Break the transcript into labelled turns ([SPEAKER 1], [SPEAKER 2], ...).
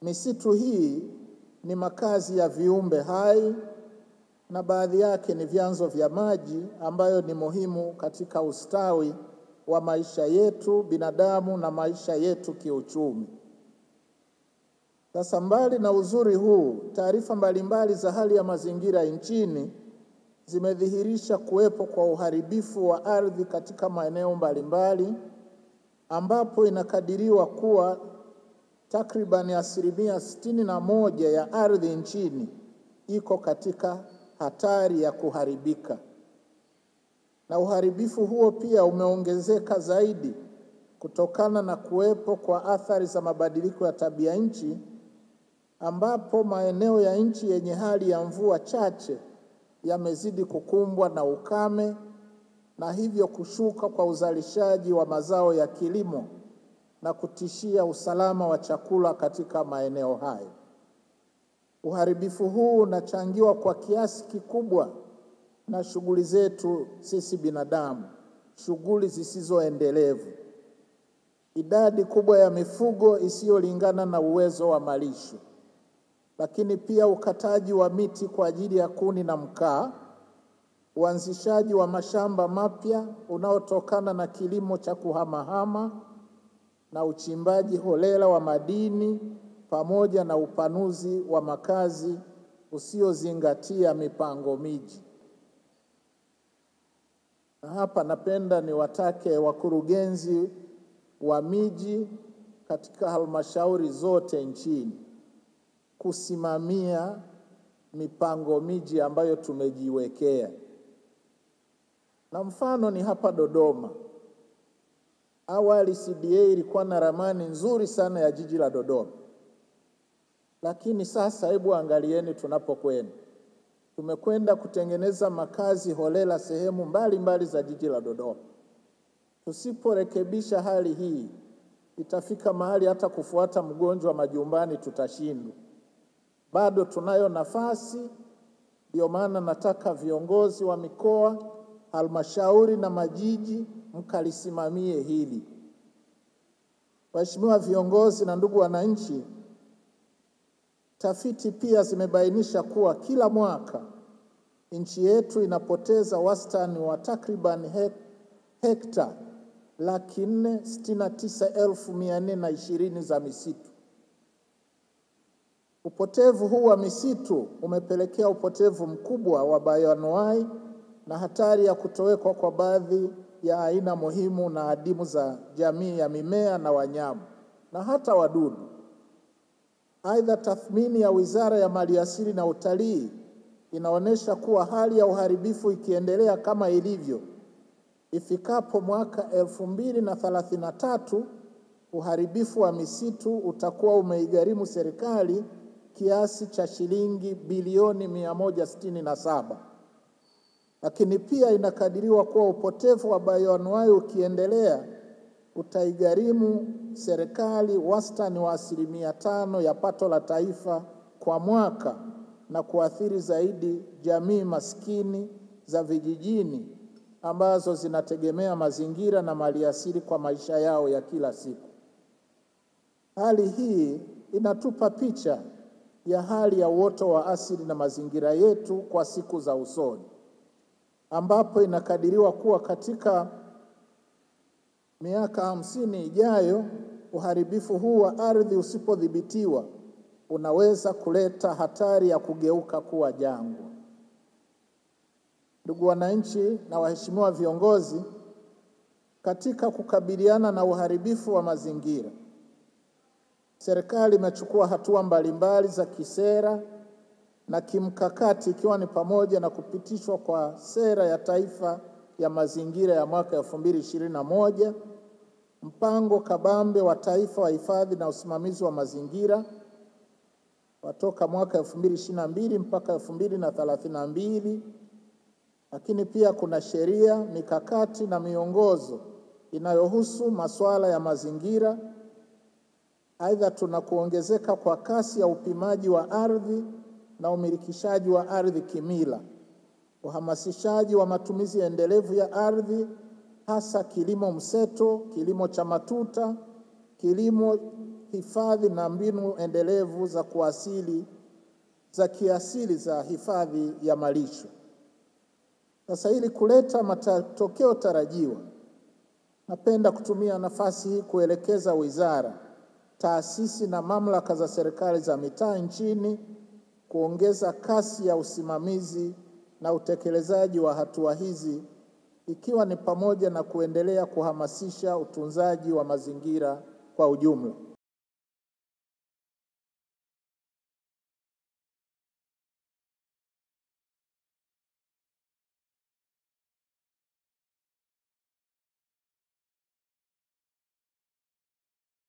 [SPEAKER 1] Misitu hii ni makazi ya viumbe hai na baadhi yake ni vyanzo vya maji ambayo ni muhimu katika ustawi wa maisha yetu binadamu na maisha yetu kiuchumi. Sasa, mbali na uzuri huu, taarifa mbalimbali za hali ya mazingira nchini zimedhihirisha kuwepo kwa uharibifu wa ardhi katika maeneo mbalimbali, ambapo inakadiriwa kuwa takribani 61% ya ardhi nchini iko katika hatari ya kuharibika. Na uharibifu huo pia umeongezeka zaidi kutokana na kuwepo kwa athari za mabadiliko ya tabia nchi, ambapo maeneo ya nchi yenye hali ya mvua chache yamezidi kukumbwa na ukame na hivyo kushuka kwa uzalishaji wa mazao ya kilimo na kutishia usalama wa chakula katika maeneo hayo. Uharibifu huu unachangiwa kwa kiasi kikubwa na shughuli zetu sisi binadamu, shughuli zisizoendelevu, idadi kubwa ya mifugo isiyolingana na uwezo wa malisho, lakini pia ukataji wa miti kwa ajili ya kuni na mkaa, uanzishaji wa mashamba mapya unaotokana na kilimo cha kuhamahama na uchimbaji holela wa madini, pamoja na upanuzi wa makazi usiozingatia mipango miji. Na hapa napenda niwatake wakurugenzi wa miji katika halmashauri zote nchini kusimamia mipango miji ambayo tumejiwekea. Na mfano ni hapa Dodoma. Awali CDA ilikuwa na ramani nzuri sana ya jiji la Dodoma. Lakini sasa hebu angalieni tunapokwenda. Tumekwenda kutengeneza makazi holela sehemu mbalimbali za jiji la Dodoma. Tusiporekebisha hali hii, itafika mahali hata kufuata mgonjwa majumbani tutashindwa. Bado tunayo nafasi, ndio maana nataka viongozi wa mikoa, halmashauri na majiji mkalisimamie hili. Waheshimiwa viongozi na ndugu wananchi, tafiti pia zimebainisha kuwa kila mwaka nchi yetu inapoteza wastani wa takriban hekta 469,420 za misitu. Upotevu huu wa misitu umepelekea upotevu mkubwa wa bayoanuai na hatari ya kutoweka kwa baadhi ya aina muhimu na adimu za jamii ya mimea na wanyama na hata wadudu. Aidha, tathmini ya Wizara ya Maliasili na Utalii inaonyesha kuwa hali ya uharibifu ikiendelea kama ilivyo, ifikapo mwaka 2033 uharibifu wa misitu utakuwa umeigharimu serikali kiasi cha shilingi bilioni 167. Lakini pia inakadiriwa kuwa upotevu wa bayoanuai ukiendelea utaigharimu serikali wastani wa 5% ya pato la taifa kwa mwaka na kuathiri zaidi jamii maskini za vijijini ambazo zinategemea mazingira na maliasili kwa maisha yao ya kila siku. Hali hii inatupa picha ya hali ya uoto wa asili na mazingira yetu kwa siku za usoni, ambapo inakadiriwa kuwa katika miaka 50 ijayo uharibifu huu wa ardhi usipodhibitiwa unaweza kuleta hatari ya kugeuka kuwa jangwa. Ndugu wananchi na waheshimiwa viongozi, katika kukabiliana na uharibifu wa mazingira, serikali imechukua hatua mbalimbali za kisera na kimkakati, ikiwa ni pamoja na kupitishwa kwa sera ya taifa ya mazingira ya mwaka 2021, mpango kabambe wa taifa wa hifadhi na usimamizi wa mazingira watoka mwaka 2022 mpaka 2032, lakini pia kuna sheria, mikakati na miongozo inayohusu masuala ya mazingira. Aidha, tuna kuongezeka kwa kasi ya upimaji wa ardhi na umilikishaji wa ardhi kimila, uhamasishaji wa matumizi endelevu ya ardhi, hasa kilimo mseto, kilimo cha matuta, kilimo hifadhi na mbinu endelevu za kiasili za hifadhi ya malisho. Sasa ili kuleta matokeo tarajiwa, napenda kutumia nafasi hii kuelekeza wizara, taasisi na mamlaka za serikali za mitaa nchini kuongeza kasi ya usimamizi na utekelezaji wa hatua hizi, ikiwa ni pamoja na kuendelea kuhamasisha utunzaji wa mazingira kwa ujumla.